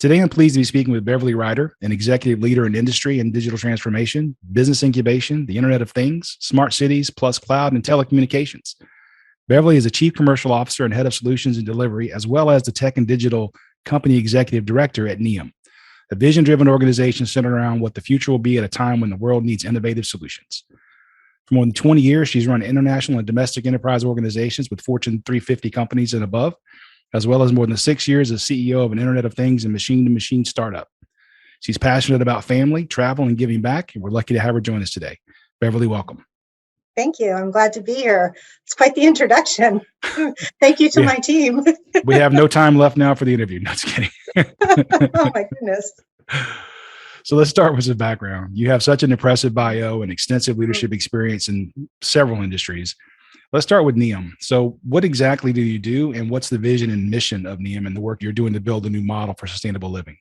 Today, I'm pleased to be speaking with Beverly Ryder, an executive leader in industry and digital transformation, business incubation, the Internet of Things, smart cities, plus cloud and telecommunications. Beverly is a chief commercial officer and head of solutions and delivery, as well as the tech and digital company executive director at NEOM, a vision-driven organization centered around what the future will be at a time when the world needs innovative solutions. For more than 20 years, she's run international and domestic enterprise organizations with Fortune 350 companies and above, as well as more than 6 years as CEO of an Internet of Things and machine-to-machine startup. She's passionate about family, travel, and giving back, and we're lucky to have her join us today. Beverly, welcome. Thank you. I'm glad to be here. It's quite the introduction. Thank you to my team. We have no time left now for the interview. No, just kidding. Oh, my goodness. So let's start with some background. You have such an impressive bio and extensive leadership experience in several industries. Let's start with NEOM. So what exactly do you do, and what's the vision and mission of NEOM and the work you're doing to build a new model for sustainable living?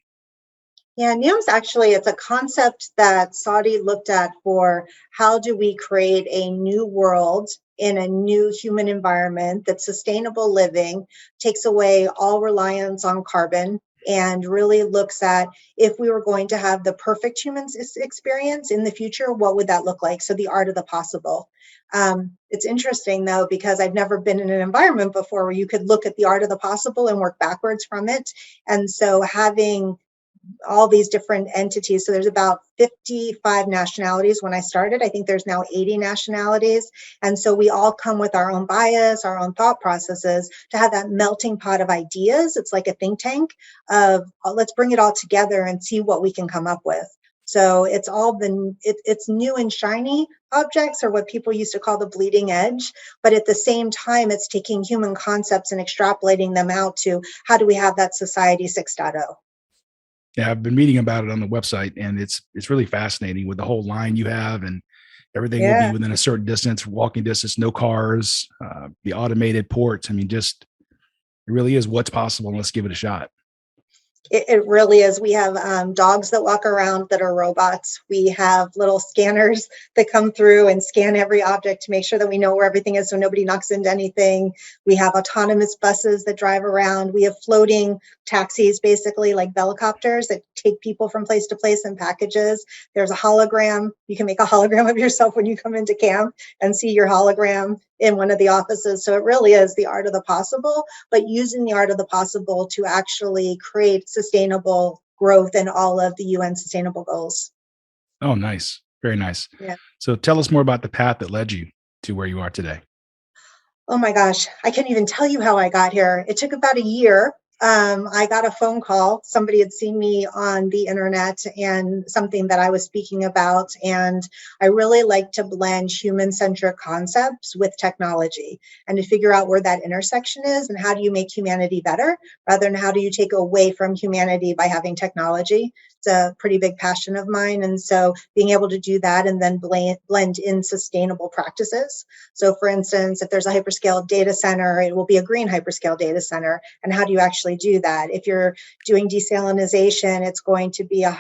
Yeah, NEOM's it's a concept that Saudi looked at for how do we create a new world in a new human environment that's sustainable living, takes away all reliance on carbon, and really looks at if we were going to have the perfect human experience in the future, what would that look like? So the art of the possible. It's interesting, though, because I've never been in an environment before where you could look at the art of the possible and work backwards from it. And so having all these different entities. So there's about 55 nationalities when I started. I think there's now 80 nationalities. And so we all come with our own bias, our own thought processes to have that melting pot of ideas. It's like a think tank of let's bring it all together and see what we can come up with. So it's it's new and shiny objects, or what people used to call the bleeding edge. But at the same time, it's taking human concepts and extrapolating them out to how do we have that society 6.0. Yeah, I've been reading about it on the website, and it's really fascinating with the whole line you have, and everything will be within a certain distance, walking distance, no cars, the automated ports. I mean, just it really is what's possible. And let's give it a shot. It really is. We have dogs that walk around that are robots. We have little scanners that come through and scan every object to make sure that we know where everything is so nobody knocks into anything. We have autonomous buses that drive around. We have floating taxis, basically like helicopters that take people from place to place and packages. There's a hologram. You can make a hologram of yourself when you come into camp and see your hologram in one of the offices. So it really is the art of the possible, but using the art of the possible to actually create sustainable growth in all of the UN sustainable goals. Oh, nice. Very nice. Yeah. So tell us more about the path that led you to where you are today. Oh my gosh, I can't even tell you how I got here. It took about a year. I got a phone call. Somebody had seen me on the internet and something that I was speaking about. And I really like to blend human-centric concepts with technology and to figure out where that intersection is and how do you make humanity better rather than how do you take away from humanity by having technology. It's a pretty big passion of mine. And so being able to do that and then blend in sustainable practices. So for instance, if there's a hyperscale data center, it will be a green hyperscale data center. And how do you actually do that? If you're doing desalination, it's going to be a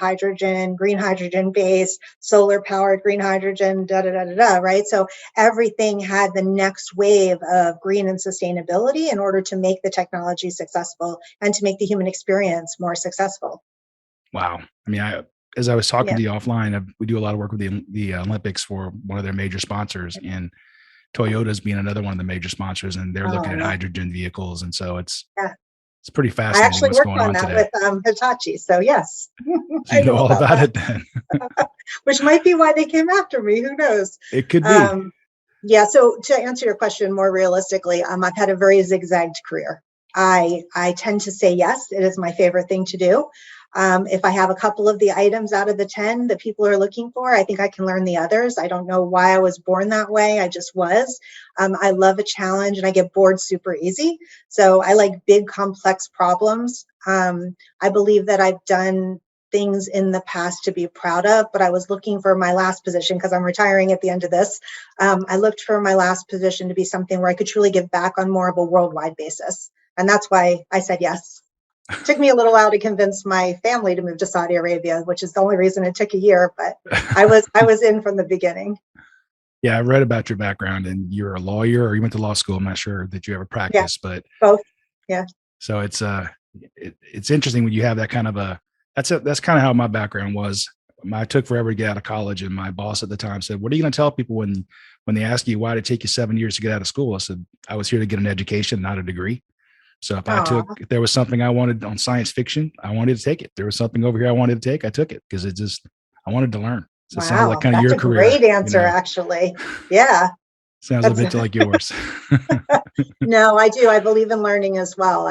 green hydrogen based, solar powered green hydrogen, right? So everything had the next wave of green and sustainability in order to make the technology successful and to make the human experience more successful. Wow. I mean, as I was talking to you offline, we do a lot of work with the Olympics for one of their major sponsors, and Toyota's being another one of the major sponsors, and they're looking at hydrogen vehicles. And so it's pretty fascinating. I actually worked on that today with Hitachi. So yes, so you know all about it then. Which might be why they came after me. Who knows? It could be. Yeah. So to answer your question more realistically, I've had a very zigzagged career. I tend to say yes. It is my favorite thing to do. If I have a couple of the items out of the 10 that people are looking for, I think I can learn the others. I don't know why I was born that way. I just was. I love a challenge and I get bored super easy. So I like big, complex problems. I believe that I've done things in the past to be proud of, but I was looking for my last position because I'm retiring at the end of this. I looked for my last position to be something where I could truly give back on more of a worldwide basis. And that's why I said yes. It took me a little while to convince my family to move to Saudi Arabia, which is the only reason it took a year, but I was in from the beginning. Yeah, I read about your background, and you're a lawyer, or you went to law school. I'm not sure that you ever practiced, but both. Yeah. So it's it's interesting when you have that kind of that's kind of how my background was. I took forever to get out of college, and my boss at the time said, "What are you going to tell people when they ask you why did it take you 7 years to get out of school?" I said, "I was here to get an education, not a degree. So Oh, if there was something I wanted on science fiction, I wanted to take it. There was something over here I wanted to take, I took it because I wanted to learn." So it sounds like wow. kind of That's your a career, great answer, actually. Yeah. sounds a That's bit like yours. no, I do. I believe in learning as well.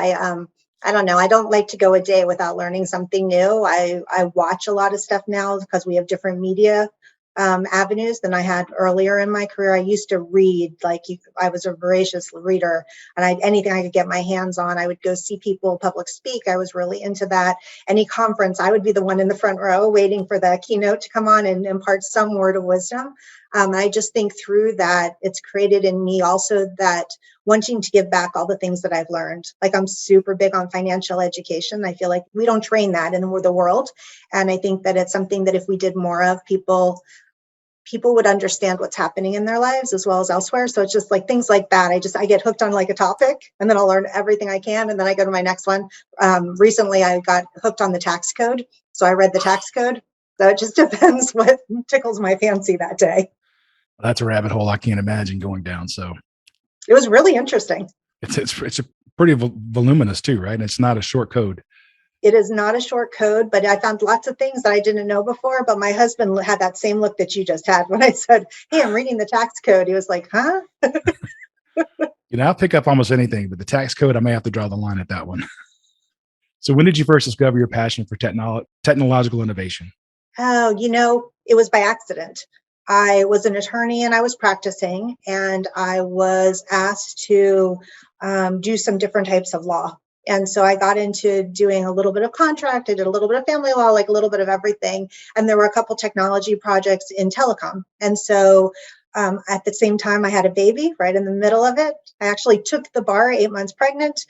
I don't know. I don't like to go a day without learning something new. I watch a lot of stuff now because we have different media avenues than I had earlier in my career. I used to read I was a voracious reader, and anything I could get my hands on, I would go see people public speak. I was really into that. Any conference, I would be the one in the front row waiting for the keynote to come on and impart some word of wisdom. I just think through that, it's created in me also that wanting to give back all the things that I've learned. Like I'm super big on financial education. I feel like we don't train that in the world. And I think that it's something that if we did more of, people would understand what's happening in their lives as well as elsewhere. So it's just like things like that. I get hooked on like a topic, and then I'll learn everything I can, and then I go to my next one. Recently I got hooked on the tax code. So I read the tax code. So it just depends what tickles my fancy that day. That's a rabbit hole I can't imagine going down. So It was really interesting. it's a pretty voluminous too, right? And it's not a short code. It is not a short code, but I found lots of things that I didn't know before. But my husband had that same look that you just had when I said, "Hey, I'm reading the tax code." He was like, "Huh?" I'll pick up almost anything, but the tax code, I may have to draw the line at that one. So when did you first discover your passion for technological innovation? Oh, it was by accident. I was an attorney and I was practicing, and I was asked to do some different types of law. And so I got into doing a little bit of contract. I did a little bit of family law, like a little bit of everything. And there were a couple technology projects in telecom. And so at the same time, I had a baby right in the middle of it. I actually took the bar 8 months pregnant,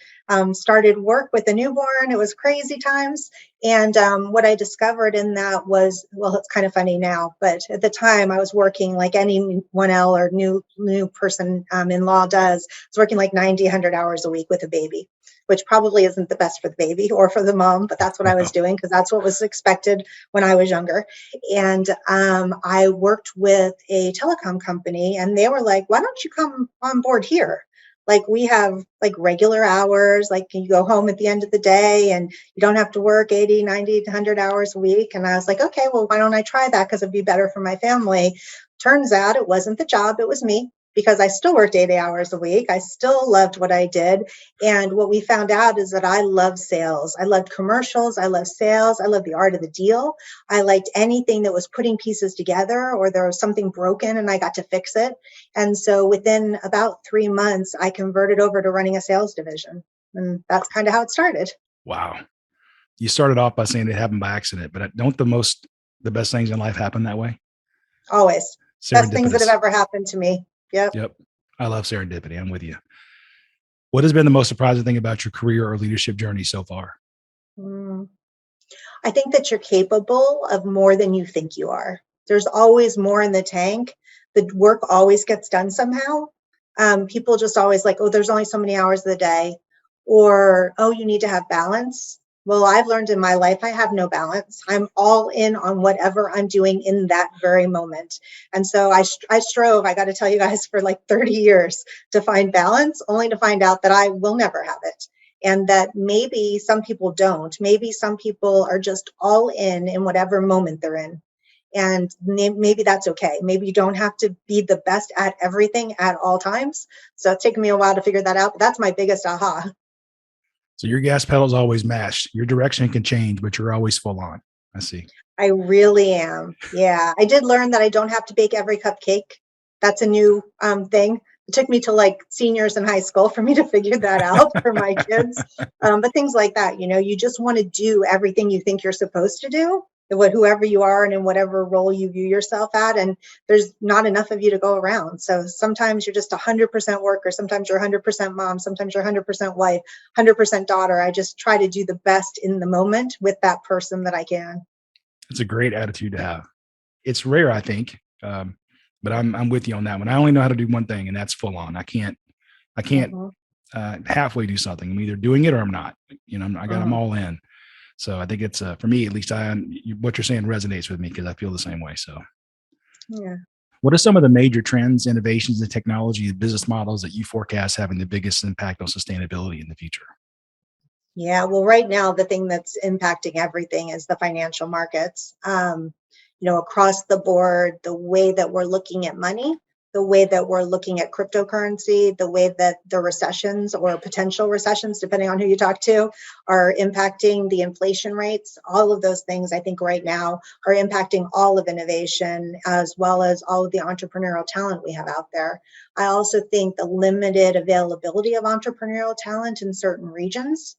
started work with a newborn. It was crazy times. And what I discovered in that was, well, it's kind of funny now, but at the time I was working like any 1L or new person in law does. I was working like 90, 100 hours a week with a baby, which probably isn't the best for the baby or for the mom, but that's what I was doing because that's what was expected when I was younger. And I worked with a telecom company, and they were like, "Why don't you come on board here? Like we have like regular hours, like you go home at the end of the day and you don't have to work 80, 90, 100 hours a week." And I was like, "Okay, well, why don't I try that? Because it'd be better for my family." Turns out it wasn't the job, it was me, because I still worked 80 hours a week. I still loved what I did. And what we found out is that I love sales. I loved commercials. I love sales. I love the art of the deal. I liked anything that was putting pieces together or there was something broken and I got to fix it. And so within about 3 months, I converted over to running a sales division. And that's kind of how it started. Wow. You started off by saying it happened by accident, but don't the best things in life happen that way? Always. Best things that have Serendipitous. ever happened to me. Yep. Yep. I love serendipity. I'm with you. What has been the most surprising thing about your career or leadership journey so far? Mm. I think that you're capable of more than you think you are. There's always more in the tank. The work always gets done somehow. People just always like, "Oh, there's only so many hours of the day," or, "Oh, you need to have balance." Well, I've learned in my life, I have no balance. I'm all in on whatever I'm doing in that very moment. And so I strove, I got to tell you guys, for like 30 years to find balance, only to find out that I will never have it. And that maybe some people don't. Maybe some people are just all in whatever moment they're in. And maybe that's okay. Maybe you don't have to be the best at everything at all times. So it's taken me a while to figure that out. But that's my biggest aha. So your gas pedal's always mashed. Your direction can change, but you're always full on. I see. I really am. Yeah. I did learn that I don't have to bake every cupcake. That's a new thing. It took me to like seniors in high school for me to figure that out for my kids. But things like that, you just want to do everything you think you're supposed to do, whoever you are and in whatever role you view yourself at. And there's not enough of you to go around. So sometimes you're just 100% worker. Sometimes you're 100% mom. Sometimes you're 100% wife, 100% daughter. I just try to do the best in the moment with that person that I can. It's a great attitude to have. It's rare, I think, but I'm with you on that one. I only know how to do one thing, and that's full on. I can't Mhm. halfway do something. I'm either doing it or I'm not. I got them Mhm. all in. So I think it's for me at least. What you're saying resonates with me because I feel the same way. So, Yeah. what are some of the major trends, innovations, and technology and business models that you forecast having the biggest impact on sustainability in the future? Yeah, well, right now, the thing that's impacting everything is the financial markets. Across the board, the way that we're looking at money, the way that we're looking at cryptocurrency, the way that the recessions or potential recessions, depending on who you talk to, are impacting the inflation rates. All of those things, I think, right now are impacting all of innovation as well as all of the entrepreneurial talent we have out there. I also think the limited availability of entrepreneurial talent in certain regions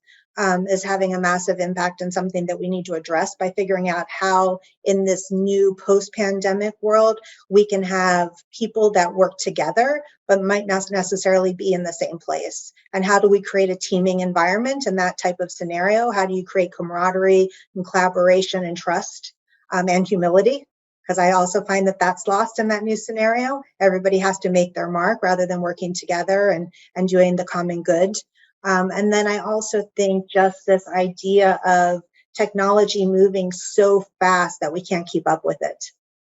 is having a massive impact and something that we need to address by figuring out how, in this new post pandemic world, we can have people that work together but might not necessarily be in the same place. And how do we create a teaming environment in that type of scenario? How do you create camaraderie and collaboration and trust and humility? Because I also find that that's lost in that new scenario. Everybody has to make their mark rather than working together and doing the common good. And then I also think just this idea of technology moving so fast that we can't keep up with it.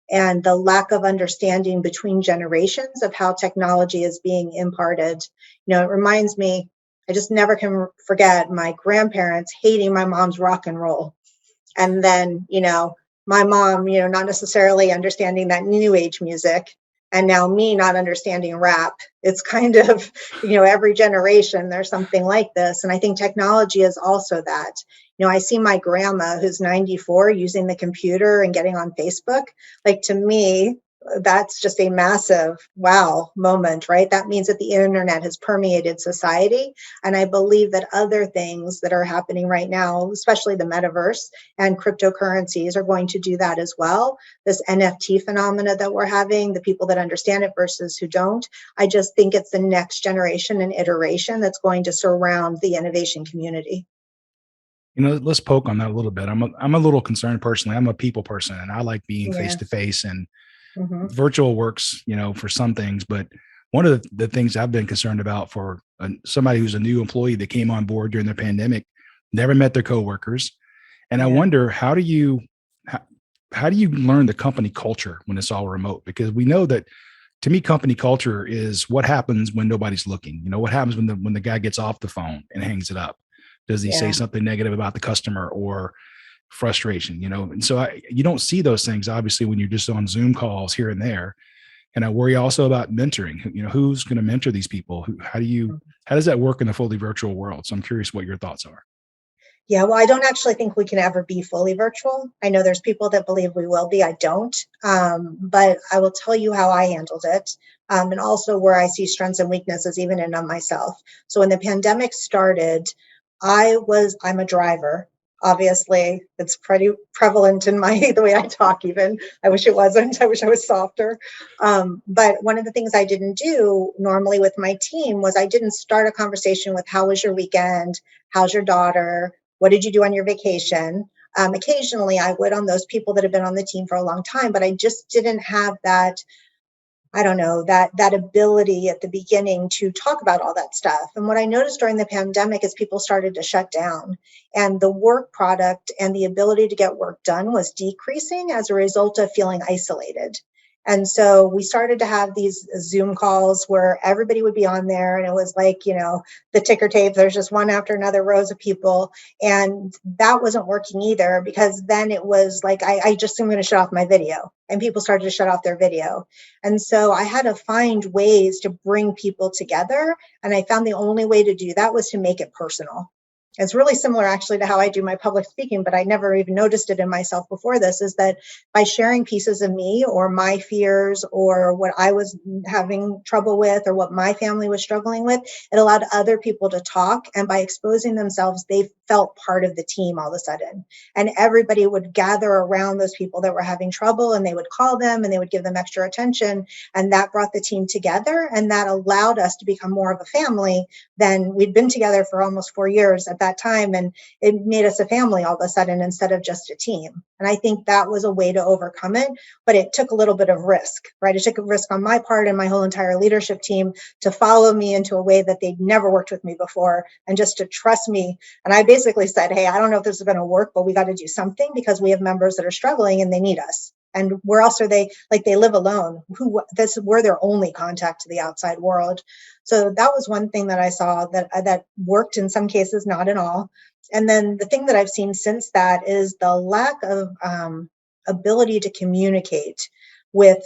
And the lack of understanding between generations of how technology is being imparted. It reminds me, I just never can forget my grandparents hating my mom's rock and roll. And then, my mom, not necessarily understanding that new age music. And now me not understanding rap. It's kind of, every generation there's something like this. And I think technology is also that. I see my grandma who's 94 using the computer and getting on Facebook. Like, to me, that's just a massive wow moment, right? That means that the internet has permeated society. And I believe that other things that are happening right now, especially the metaverse and cryptocurrencies, are going to do that as well. This NFT phenomena that we're having, the people that understand it versus who don't, I just think it's the next generation and iteration that's going to surround the innovation community. Let's poke on that a little bit. I'm a little concerned personally. I'm a people person, and I like being face Yeah. to face. And Hmm. virtual works, for some things. But one of the things I've been concerned about for somebody who's a new employee that came on board during the pandemic, never met their coworkers, and I Yeah. wonder how, how do you learn the company culture when it's all remote? Because we know that to me, company culture is what happens when nobody's looking. What happens when the guy gets off the phone and hangs it up? Does he say Yeah. something negative about the customer or frustration? And so you don't see those things obviously when you're just on Zoom calls here and there. And I worry also about mentoring. Who's going to mentor these people? How does that work in a fully virtual world? So I'm curious what your thoughts are. Yeah, well, I don't actually think we can ever be fully virtual. I know there's people that believe we will be. I don't. But I will tell you how I handled it, and also where I see strengths and weaknesses, even in myself. So when the pandemic started, I'm a driver. Obviously, it's pretty prevalent in my the way I talk. Even I wish it wasn't. I wish I was softer. But one of the things I didn't do normally with my team was I didn't start a conversation with "How was your weekend? How's your daughter? What did you do on your vacation?" Occasionally, I would on those people that have been on the team for a long time, but I just didn't have that. I don't know, that ability at the beginning to talk about all that stuff. And what I noticed during the pandemic is people started to shut down, and the work product and the ability to get work done was decreasing as a result of feeling isolated. And so we started to have these Zoom calls where everybody would be on there, and it was like, the ticker tape, there's just one after another rows of people. And that wasn't working either, because then it was like, I just am going to shut off my video. And people started to shut off their video. And so I had to find ways to bring people together. And I found the only way to do that was to make it personal. It's really similar actually to how I do my public speaking, but I never even noticed it in myself before this, is that by sharing pieces of me or my fears or what I was having trouble with or what my family was struggling with, it allowed other people to talk. And by exposing themselves, they felt part of the team all of a sudden. And everybody would gather around those people that were having trouble, and they would call them and they would give them extra attention. And that brought the team together, and that allowed us to become more of a family than we'd been together for almost 4 years at that time. And it made us a family all of a sudden instead of just a team. And I think that was a way to overcome it. But it took a little bit of risk, right? It took a risk on my part and my whole entire leadership team to follow me into a way that they'd never worked with me before and just to trust me. And I basically said, hey, I don't know if this is going to work, but we got to do something because we have members that are struggling and they need us. And where else are they? Like, they live alone. We're their only contact to the outside world. So that was one thing that I saw that worked in some cases, not in all. And then the thing that I've seen since that is the lack of ability to communicate with,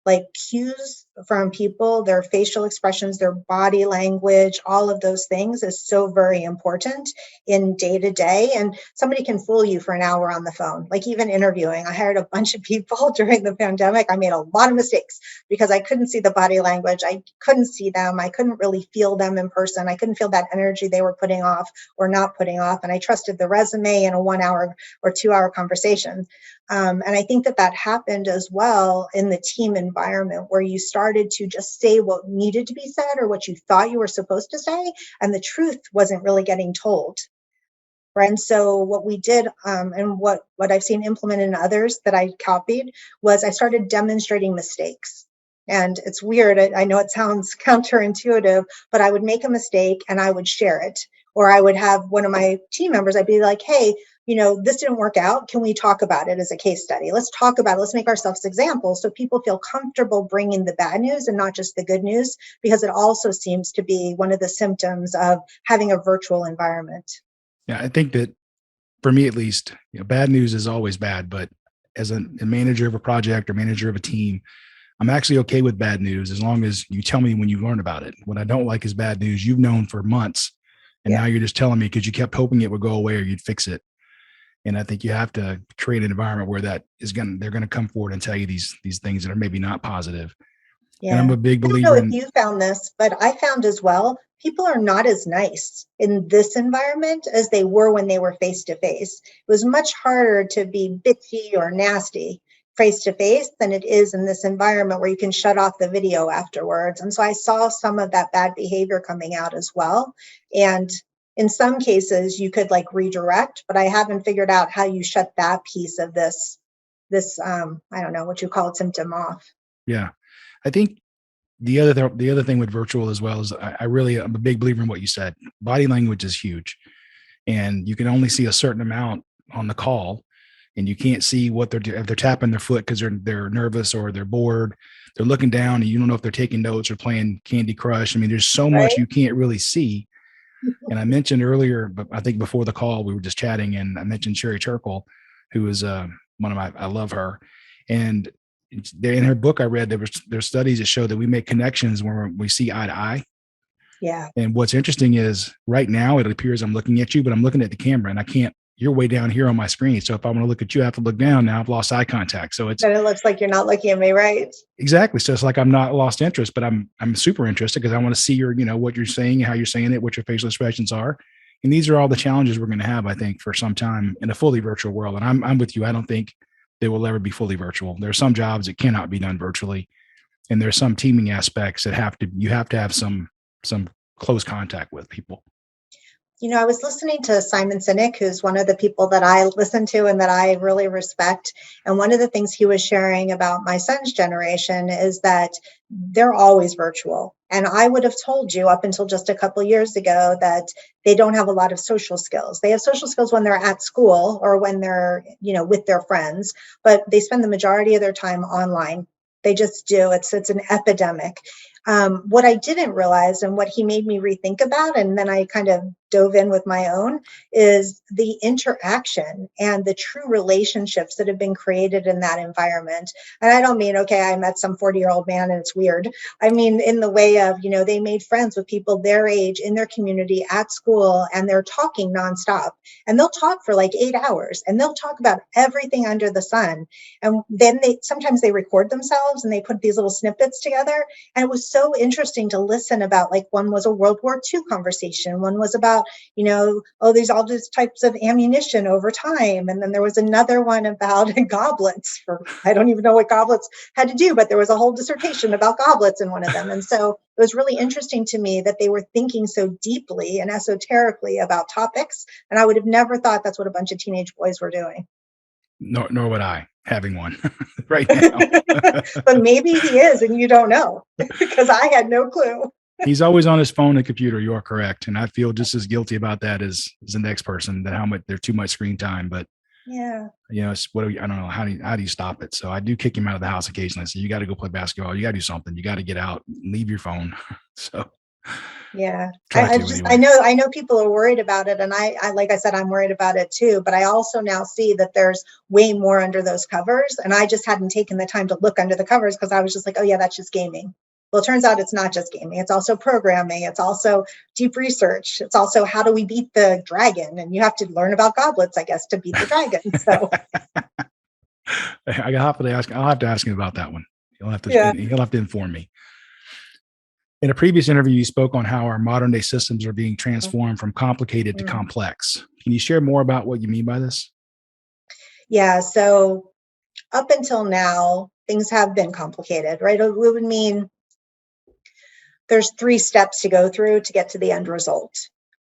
like cues from people, their facial expressions, their body language, all of those things is so very important in day to day. And somebody can fool you for an hour on the phone, like even interviewing. I hired a bunch of people during the pandemic. I made a lot of mistakes because I couldn't see the body language. I couldn't see them. I couldn't really feel them in person. I couldn't feel that energy they were putting off or not putting off. And I trusted the resume in a 1 hour or 2 hour conversation. And I think that happened as well in the team environment where you started to just say what needed to be said or what you thought you were supposed to say, and the truth wasn't really getting told. Right. And so what we did, and what I've seen implemented in others that I copied, was I started demonstrating mistakes. And it's weird. I know it sounds counterintuitive, but I would make a mistake and I would share it. Or I would have one of my team members, I'd be like, hey, this didn't work out. Can we talk about it as a case study? Let's talk about it. Let's make ourselves examples so people feel comfortable bringing the bad news and not just the good news, because it also seems to be one of the symptoms of having a virtual environment. Yeah, I think that for me at least, bad news is always bad. But as a manager of a project or manager of a team, I'm actually okay with bad news as long as you tell me when you learn about it. What I don't like is bad news you've known for months, and now you're just telling me because you kept hoping it would go away or you'd fix it. And I think you have to create an environment where they're going to come forward and tell you these things that are maybe not positive. Yeah. And I'm a big believer I don't know if you found this, but I found as well, people are not as nice in this environment as they were when they were face to face. It was much harder to be bitchy or nasty face to face than it is in this environment where you can shut off the video afterwards. And so I saw some of that bad behavior coming out as well. And in some cases you could like redirect, but I haven't figured out how you shut that piece of this I don't know what you call it, symptom off. Yeah. I think the other thing with virtual as well is I'm a big believer in what you said. Body language is huge, and you can only see a certain amount on the call, and you can't see what they're doing. If they're tapping their foot because they're nervous or they're bored, they're looking down, and you don't know if they're taking notes or playing Candy Crush. I mean, there's so much you can't really see. And I mentioned earlier, but I think before the call we were just chatting, and I mentioned Sherry Turkle, who is one of I love her, and in her book I read there's studies that show that we make connections when we see eye to eye. Yeah. And what's interesting is right now it appears I'm looking at you, but I'm looking at the camera and I can't. You're way down here on my screen. So if I want to look at you, I have to look down. Now I've lost eye contact. So it looks like you're not looking at me, right? Exactly. So it's like I'm not lost interest, but I'm super interested because I want to see what you're saying, how you're saying it, what your facial expressions are. And these are all the challenges we're going to have, I think, for some time in a fully virtual world. And I'm with you. I don't think they will ever be fully virtual. There are some jobs that cannot be done virtually, and there's some teaming aspects that you have to have some close contact with people. I was listening to Simon Sinek, who's one of the people that I listen to and that I really respect. And one of the things he was sharing about my son's generation is that they're always virtual. And I would have told you up until just a couple of years ago that they don't have a lot of social skills. They have social skills when they're at school or when they're, with their friends, but they spend the majority of their time online. They just do. It's an epidemic. What I didn't realize and what he made me rethink about, and then I kind of dove in with my own, is the interaction and the true relationships that have been created in that environment. And I don't mean, okay, I met some 40-year-old man and it's weird. I mean, in the way of, they made friends with people their age in their community at school, and they're talking nonstop. And they'll talk for like 8 hours and they'll talk about everything under the sun. And then sometimes they record themselves and they put these little snippets together. And it was so interesting to listen about, like, one was a World War II conversation. One was about about, oh, there's all these types of ammunition over time. And then there was another one about goblets I don't even know what goblets had to do, but there was a whole dissertation about goblets in one of them. And so it was really interesting to me that they were thinking so deeply and esoterically about topics. And I would have never thought that's what a bunch of teenage boys were doing. Nor would I, having one right now. But maybe he is, and you don't know, because I had no clue. He's always on his phone and computer. You are correct. And I feel just as guilty about that as the next person, that how much they're too much screen time. But yeah, it's I don't know. How do you stop it? So I do kick him out of the house occasionally. So you got to go play basketball. You got to do something. You got to get out, leave your phone. So yeah, I know people are worried about it. And I, like I said, I'm worried about it too, but I also now see that there's way more under those covers. And I just hadn't taken the time to look under the covers because I was just like, oh yeah, that's just gaming. Well, it turns out it's not just gaming. It's also programming. It's also deep research. It's also how do we beat the dragon? And you have to learn about goblets, I guess, to beat the dragon. So I'll have to ask him about that one. He'll have to inform me. In a previous interview, you spoke on how our modern day systems are being transformed from complicated to complex. Can you share more about what you mean by this? Yeah. So up until now, things have been complicated, right? It would mean there's 3 steps to go through to get to the end result.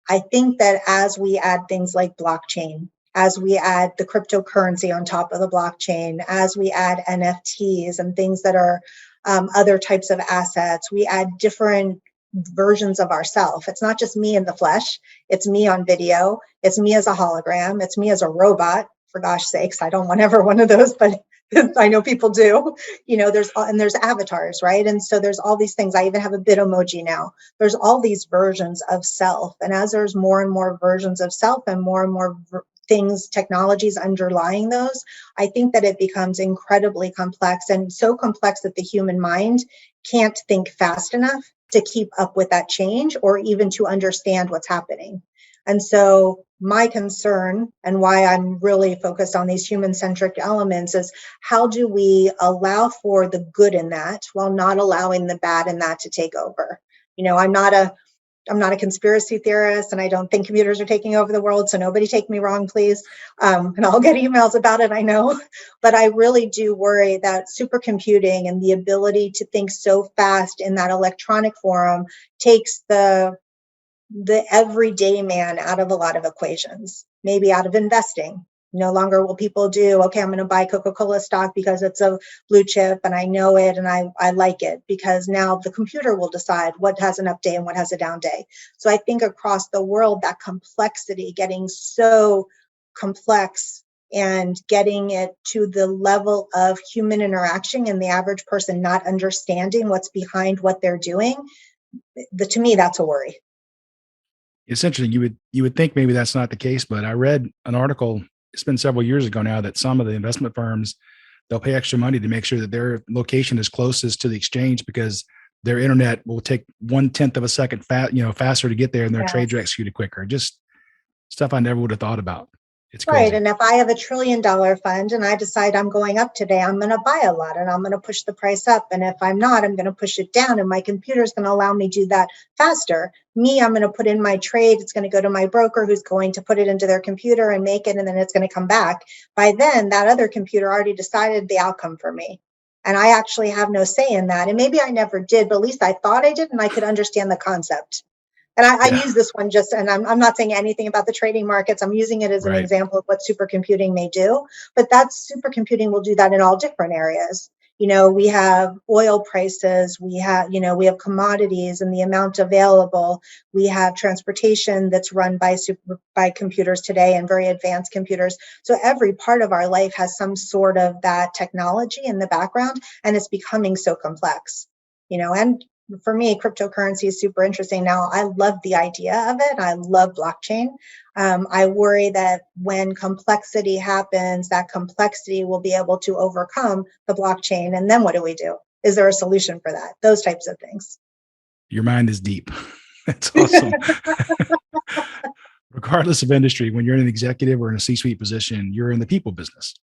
I think that as we add things like blockchain, as we add the cryptocurrency on top of the blockchain, as we add NFTs and things that are other types of assets, we add different versions of ourselves. It's not just me in the flesh. It's me on video. It's me as a hologram. It's me as a robot. For gosh sakes, I don't want ever one of those, but I know people do. There's avatars, right? And so there's all these things. I even have a Bitmoji now. There's all these versions of self. And as there's more and more versions of self and more things, technologies underlying those, I think that it becomes incredibly complex, and so complex that the human mind can't think fast enough to keep up with that change or even to understand what's happening. And so my concern, and why I'm really focused on these human-centric elements, is how do we allow for the good in that while not allowing the bad in that to take over? I'm not a conspiracy theorist, and I don't think computers are taking over the world. So nobody take me wrong, please. And I'll get emails about it, I know. But I really do worry that supercomputing and the ability to think so fast in that electronic forum takes the everyday man out of a lot of equations, maybe out of investing. No longer will people do, okay, I'm going to buy Coca-Cola stock because it's a blue chip and I know it and I like it, because now the computer will decide what has an up day and what has a down day. So I think across the world, that complexity, getting so complex and getting it to the level of human interaction and the average person not understanding what's behind what they're doing, to me, that's a worry. Essentially, you would think maybe that's not the case, but I read an article, it's been several years ago now, that some of the investment firms, they'll pay extra money to make sure that their location is closest to the exchange because their internet will take 1/10 of a second faster to get there, and their trades are executed quicker. Just stuff I never would have thought about. It's crazy. Right. And if I have $1 trillion fund and I decide I'm going up today, I'm going to buy a lot and I'm going to push the price up. And if I'm not, I'm going to push it down, and my computer is going to allow me to do that faster. I'm going to put in my trade. It's going to go to my broker, who's going to put it into their computer and make it. And then it's going to come back. By then, that other computer already decided the outcome for me. And I actually have no say in that. And maybe I never did, but at least I thought I did, and I could understand the concept. And I use this one and I'm not saying anything about the trading markets. I'm using it as an example of what supercomputing may do. But supercomputing will do that in all different areas. We have oil prices, we have commodities and the amount available. We have transportation that's run by computers today, and very advanced computers. So every part of our life has some sort of that technology in the background, and it's becoming so complex. And for me, cryptocurrency is super interesting. Now, I love the idea of it. I love blockchain. I worry that when complexity happens, that complexity will be able to overcome the blockchain. And then what do we do? Is there a solution for that? Those types of things. Your mind is deep. That's awesome. Regardless of industry, when you're in an executive or in a C-suite position, you're in the people business.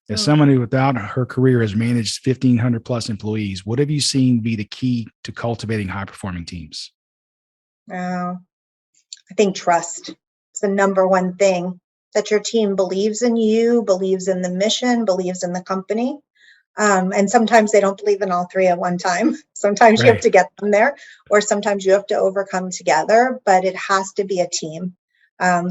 As someone who, without her career, has managed 1,500 plus employees, what have you seen be the key to cultivating high-performing teams? I think trust is the number one thing, that your team believes in you, believes in the mission, believes in the company. And sometimes they don't believe in all three at one time. Sometimes you have Right. to get them there, or sometimes you have to overcome together, but it has to be a team.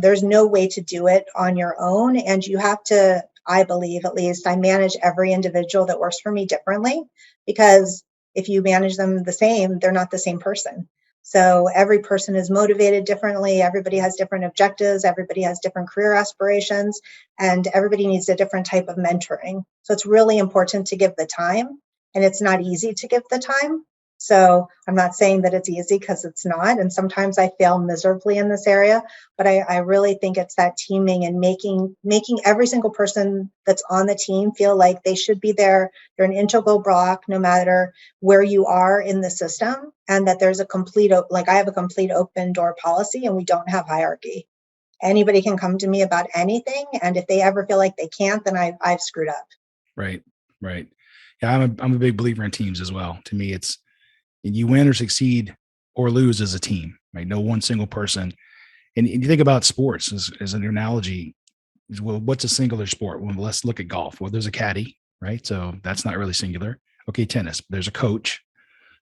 There's no way to do it on your own. And you have to, I believe, at least, I manage every individual that works for me differently, because if you manage them the same, they're not the same person. So every person is motivated differently. Everybody has different objectives. Everybody has different career aspirations, and everybody needs a different type of mentoring. So it's really important to give the time, and it's not easy to give the time. So I'm not saying that it's easy, because it's not. And sometimes I fail miserably in this area, but I really think it's that teaming and making every single person that's on the team feel like they should be there. They're an integral block, no matter where you are in the system, and that there's a complete, like I have a complete open door policy, and we don't have hierarchy. Anybody can come to me about anything, and if they ever feel like they can't, then I've screwed up. Right. Right. Yeah, I'm a big believer in teams as well. To me, it's you win or succeed or lose as a team, right? No one single person. And you think about sports as an analogy. Well, what's a singular sport? Well, let's look at golf. Well, there's a caddy, right? So that's not really singular. Okay, tennis. There's a coach.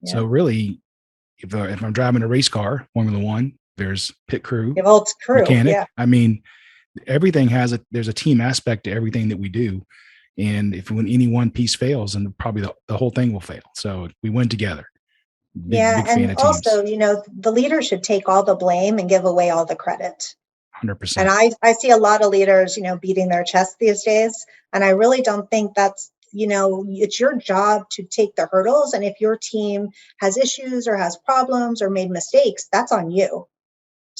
Yeah. So really, if I'm driving a race car, Formula One, there's pit crew, The whole crew. mechanic. Yeah. I mean, everything there's a team aspect to everything that we do. And if when any one piece fails, then probably the whole thing will fail. So we win together. Big, Yeah. big fan And of teams. also, the leader should take all the blame and give away all the credit. And 100%. I see a lot of leaders, beating their chest these days. And I really don't think that's, it's your job to take the hurdles. And if your team has issues or has problems or made mistakes, that's on you.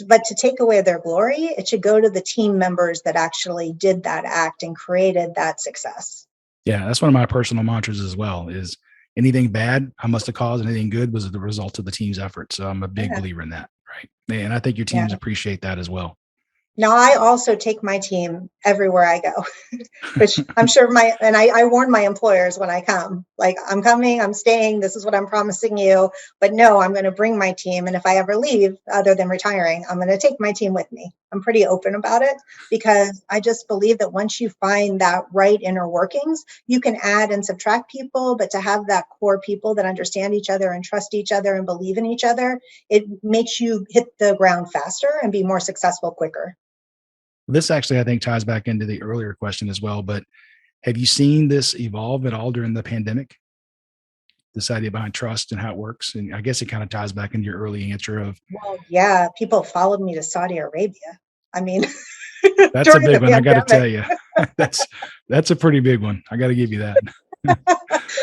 But to take away their glory, it should go to the team members that actually did that act and created that success. Yeah, that's one of my personal mantras as well is anything bad I must have caused, anything good was the result of the team's effort. So I'm a big Yeah. believer in that. Right. And I think your Yeah. teams appreciate that as well. Now, I also take my team everywhere I go, which I'm sure I warn my employers when I come, like, I'm coming, I'm staying, this is what I'm promising you. But no, I'm going to bring my team. And if I ever leave, other than retiring, I'm going to take my team with me. I'm pretty open about it, because I just believe that once you find that right inner workings, you can add and subtract people, but to have that core people that understand each other and trust each other and believe in each other, it makes you hit the ground faster and be more successful quicker. This actually, I think, ties back into the earlier question as well. But have you seen this evolve at all during the pandemic? This idea behind trust and how it works. And I guess it kind of ties back into your early answer of Well, yeah, people followed me to Saudi Arabia. I mean, that's a during the big one. I got to pandemic. tell you, that's that's a pretty big one. I got to give you that.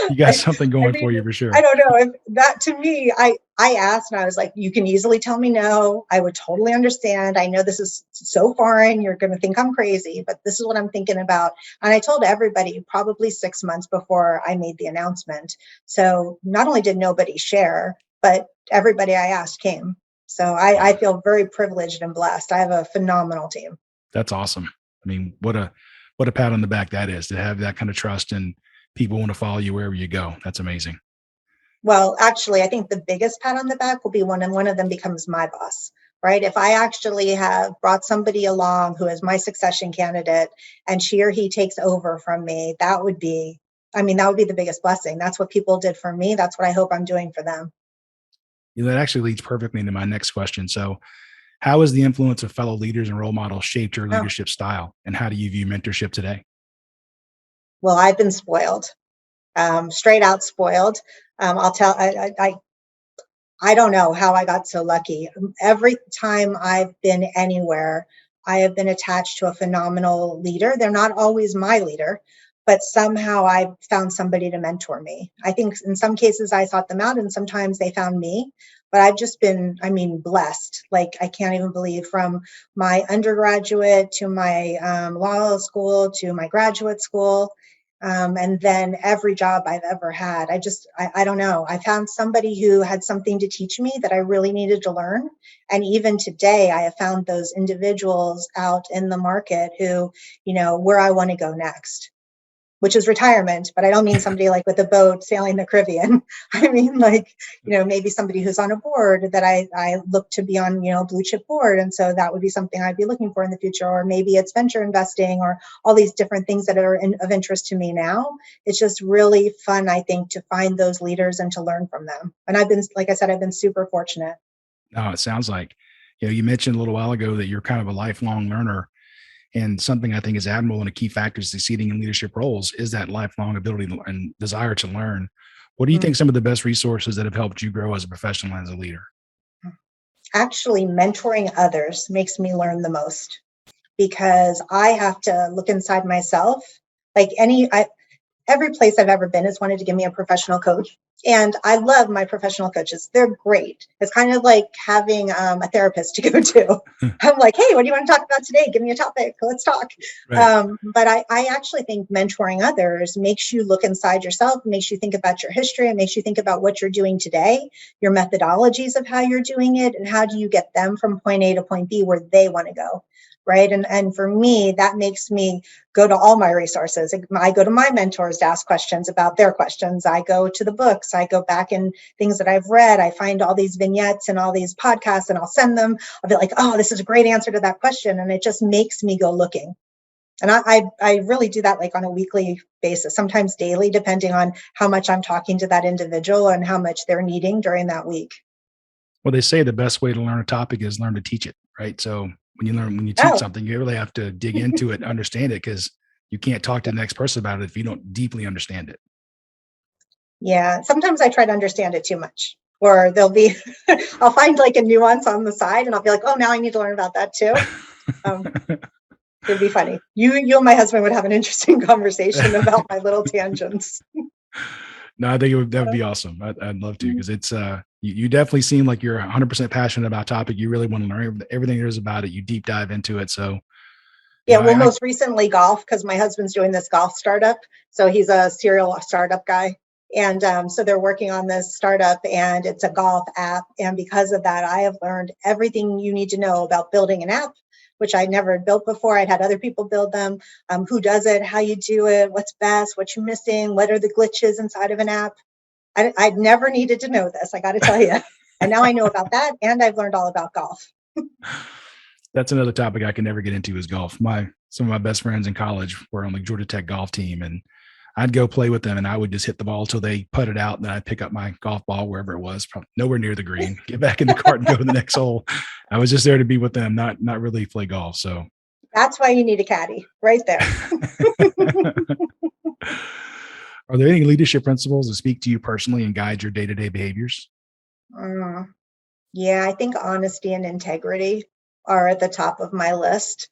You got I, something I going mean, for you for I sure. don't know if that, to me, I asked and I was like, you can easily tell me no. I would totally understand. I know this is so foreign. You're going to think I'm crazy, but this is what I'm thinking about. And I told everybody probably 6 months before I made the announcement. So not only did nobody share, but everybody I asked came. So I Wow, feel very privileged and blessed. I have a phenomenal team. that's awesome. I mean, what a pat on the back that is to have that kind of trust and people want to follow you wherever you go. That's amazing. Well, actually, I think the biggest pat on the back will be when one of them becomes my boss, right? If I actually have brought somebody along who is my succession candidate and she or he takes over from me, that would be the biggest blessing. That's what people did for me. That's what I hope I'm doing for them. That actually leads perfectly into my next question. So, how has the influence of fellow leaders and role models shaped your Oh, leadership style, and how do you view mentorship today? well, I've been spoiled, straight out spoiled. I'll tell, I don't know how I got so lucky. Every time I've been anywhere, I have been attached to a phenomenal leader. They're not always my leader, but somehow I found somebody to mentor me. I think in some cases I sought them out and sometimes they found me, but I've just been, blessed. Like, I can't even believe, from my undergraduate to my law school to my graduate school. And then every job I've ever had, I don't know. I found somebody who had something to teach me that I really needed to learn. And even today, I have found those individuals out in the market who, where I want to go next. which is retirement, but I don't mean somebody like with a boat sailing the Caribbean. I mean, like, maybe somebody who's on a board that I look to be on, blue chip board. And so that would be something I'd be looking for in the future, or maybe it's venture investing or all these different things that are of interest to me now. It's just really fun, I think, to find those leaders and to learn from them. And like I said, I've been super fortunate. Oh, it sounds like, you mentioned a little while ago that you're kind of a lifelong learner. And something I think is admirable and a key factor to succeeding in leadership roles is that lifelong ability and desire to learn. What do you think some of the best resources that have helped you grow as a professional and as a leader? Actually, mentoring others makes me learn the most, because I have to look inside myself. Like every place I've ever been has wanted to give me a professional coach. And I love my professional coaches. They're great. It's kind of like having a therapist to go to. I'm like, hey, what do you want to talk about today? Give me a topic. Let's talk. Right. But I actually think mentoring others makes you look inside yourself, makes you think about your history, and makes you think about what you're doing today, your methodologies of how you're doing it, and how do you get them from point A to point B where they want to go. Right. And for me, that makes me go to all my resources. I go to my mentors to ask questions about their questions. I go to the books. I go back in things that I've read. I find all these vignettes and all these podcasts, and I'll send them. I'll be like, oh, this is a great answer to that question. And it just makes me go looking. And I really do that like on a weekly basis, sometimes daily, depending on how much I'm talking to that individual and how much they're needing during that week. Well, they say the best way to learn a topic is learn to teach it, right? So when you teach something, you really have to dig into it and understand it, because you can't talk to the next person about it if you don't deeply understand it. Yeah. Sometimes I try to understand it too much, or I'll find like a nuance on the side and I'll be like, oh, now I need to learn about that too. It'd be funny. You and my husband would have an interesting conversation about my little tangents. No, I think that would be awesome. I'd love to, because it's you definitely seem like you're 100% passionate about topic. You really want to learn everything there is about it. You deep dive into it. So yeah, most recently golf, because my husband's doing this golf startup. So he's a serial startup guy. And so they're working on this startup, and it's a golf app. And because of that, I have learned everything you need to know about building an app, which I never had built before. I'd had other people build them. Who does it, how you do it, what's best, what you're missing, what are the glitches inside of an app. I'd never needed to know this, I got to tell you. And now I know about that, and I've learned all about golf. That's another topic I can never get into is golf. Some of my best friends in college were on the Georgia Tech golf team, and I'd go play with them, and I would just hit the ball till they putted out, and then I'd pick up my golf ball wherever it was, probably nowhere near the green, get back in the cart and go to the next hole. I was just there to be with them, not really play golf. So that's why you need a caddy right there. Are there any leadership principles that speak to you personally and guide your day-to-day behaviors? Yeah, I think honesty and integrity are at the top of my list.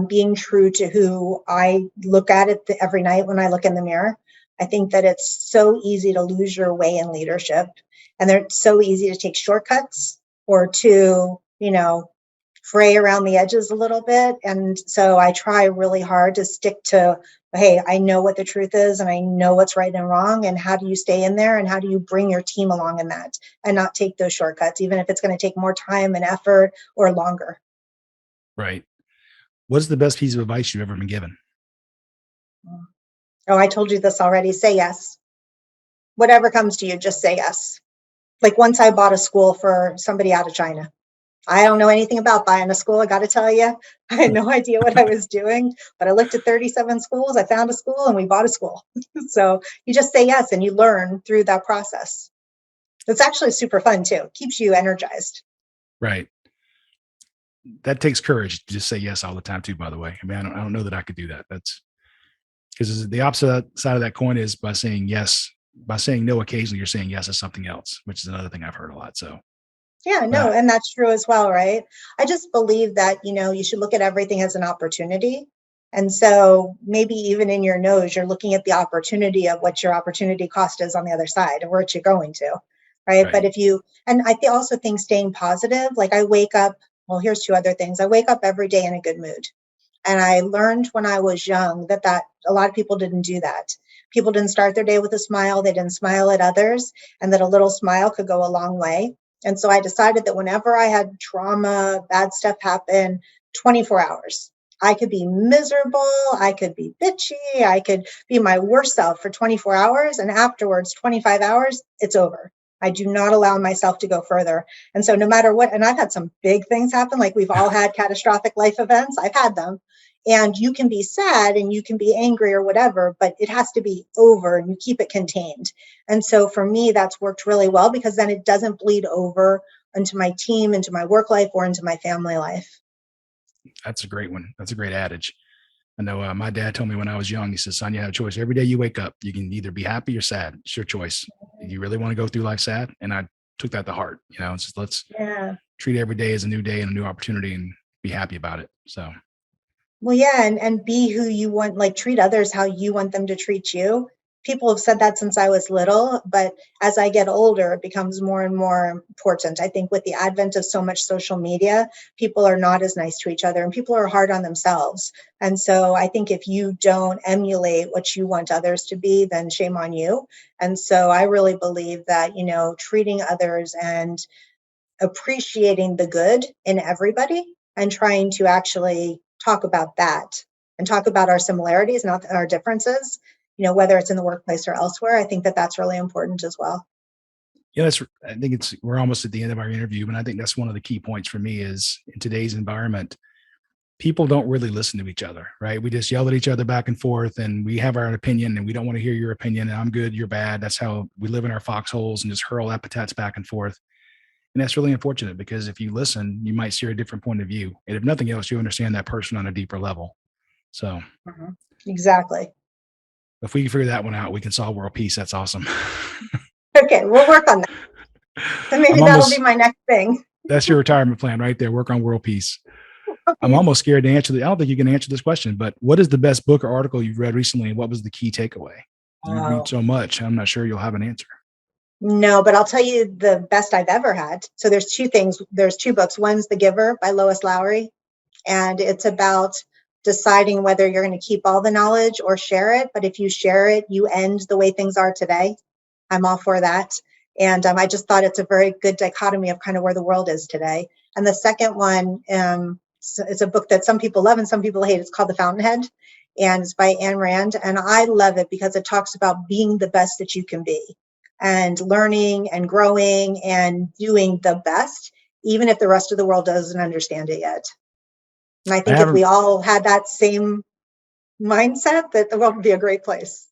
Being true to who I look at it every night when I look in the mirror. I think that it's so easy to lose your way in leadership, and it's so easy to take shortcuts or to, fray around the edges a little bit. And so I try really hard to stick to, hey, I know what the truth is, and I know what's right and wrong, and how do you stay in there, and how do you bring your team along in that and not take those shortcuts, even if it's going to take more time and effort or longer. Right. What's the best piece of advice you've ever been given? Oh, I told you this already. Say yes. Whatever comes to you, just say yes. Like once I bought a school for somebody out of China. I don't know anything about buying a school, I got to tell you. I had no idea what I was doing, but I looked at 37 schools. I found a school and we bought a school. So you just say yes and you learn through that process. It's actually super fun too. It keeps you energized. Right. That takes courage to just say yes all the time too, by the way. I mean, I don't know that I could do that. That's because the opposite side of that coin is by saying yes, by saying no occasionally, you're saying yes to something else, which is another thing I've heard a lot. So yeah, no, and that's true as well, right? I just believe that, you should look at everything as an opportunity. And so maybe even in your nose, you're looking at the opportunity of what your opportunity cost is on the other side or where you're going to, right? But and I also think staying positive, like I wake up, well, here's two other things. I wake up every day in a good mood. And I learned when I was young that a lot of people didn't do that. People didn't start their day with a smile. They didn't smile at others, and that a little smile could go a long way. And so I decided that whenever I had trauma, bad stuff happen, 24 hours, I could be miserable. I could be bitchy. I could be my worst self for 24 hours. And afterwards, 25 hours, it's over. I do not allow myself to go further. And so no matter what, and I've had some big things happen, like we've all had catastrophic life events. I've had them. And you can be sad and you can be angry or whatever, but it has to be over and you keep it contained. And so for me, that's worked really well because then it doesn't bleed over into my team, into my work life, or into my family life. That's a great one. That's a great adage. I know my dad told me when I was young, he says, son, you have a choice. Every day you wake up, you can either be happy or sad. It's your choice. You really want to go through life sad? And I took that to heart. It's just, let's treat every day as a new day and a new opportunity and be happy about it. So. Well, yeah, and be who you want, like treat others how you want them to treat you. People have said that since I was little, but as I get older, it becomes more and more important. I think with the advent of so much social media, people are not as nice to each other and people are hard on themselves. And so I think if you don't emulate what you want others to be, then shame on you. And so I really believe that, treating others and appreciating the good in everybody and trying to actually talk about that and talk about our similarities, not our differences, whether it's in the workplace or elsewhere. I think that that's really important as well. Yeah, I think we're almost at the end of our interview, but I think that's one of the key points for me is in today's environment, people don't really listen to each other, right? We just yell at each other back and forth and we have our opinion and we don't want to hear your opinion. And I'm good, you're bad. That's how we live in our foxholes and just hurl epithets back and forth. And that's really unfortunate because if you listen, you might see a different point of view. And if nothing else, you understand that person on a deeper level. So exactly. If we can figure that one out, we can solve world peace. That's awesome. Okay, we'll work on that. So maybe that'll be my next thing. That's your retirement plan right there. Work on world peace. I'm almost scared to answer I don't think you can answer this question, but what is the best book or article you've read recently? And what was the key takeaway? You read so much. I'm not sure you'll have an answer. No, but I'll tell you the best I've ever had. So there's two things. There's two books. One's The Giver by Lois Lowry. And it's about deciding whether you're going to keep all the knowledge or share it. But if you share it, you end the way things are today. I'm all for that. And I just thought it's a very good dichotomy of kind of where the world is today. And the second one, it's a book that some people love and some people hate. It's called The Fountainhead. And it's by Ayn Rand. And I love it because it talks about being the best that you can be and learning and growing and doing the best, even if the rest of the world doesn't understand it yet. And I think if we all had that same mindset, that the world would be a great place.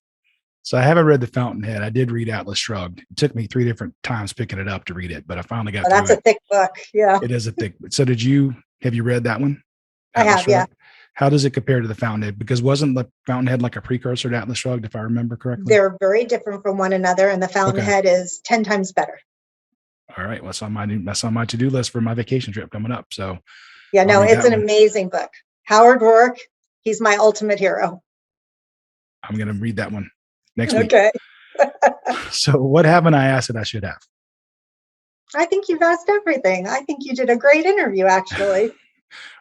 So I haven't read The Fountainhead. I did read Atlas Shrugged. It took me 3 different times picking it up to read it, but I finally got through it. That's a thick book. Yeah. It is a thick. So have you read that one? Atlas Shrugged? Yeah. How does it compare to The Fountainhead? Because wasn't The Fountainhead like a precursor to Atlas Shrugged, if I remember correctly? They're very different from one another, and The Fountainhead is 10 times better. All right. Well, that's on my to-do list for my vacation trip coming up. So yeah, no, it's an amazing book. Howard Rourke, he's my ultimate hero. I'm going to read that one next week. Okay. So what haven't I asked that I should have? I think you've asked everything. I think you did a great interview, actually.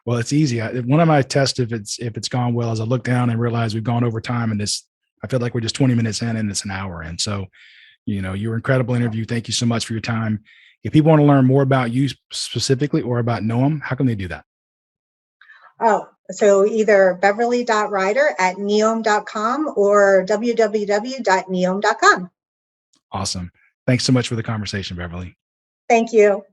Well, it's easy. One of my tests, if it's gone well, is I look down and realize we've gone over time, and I feel like we're just 20 minutes in, and it's an hour. And so, you were an incredible interview. Thank you so much for your time. If people want to learn more about you specifically or about Noam, how can they do that? Oh, so either beverly.rider@neom.com or www.neom.com. Awesome. Thanks so much for the conversation, Beverly. Thank you.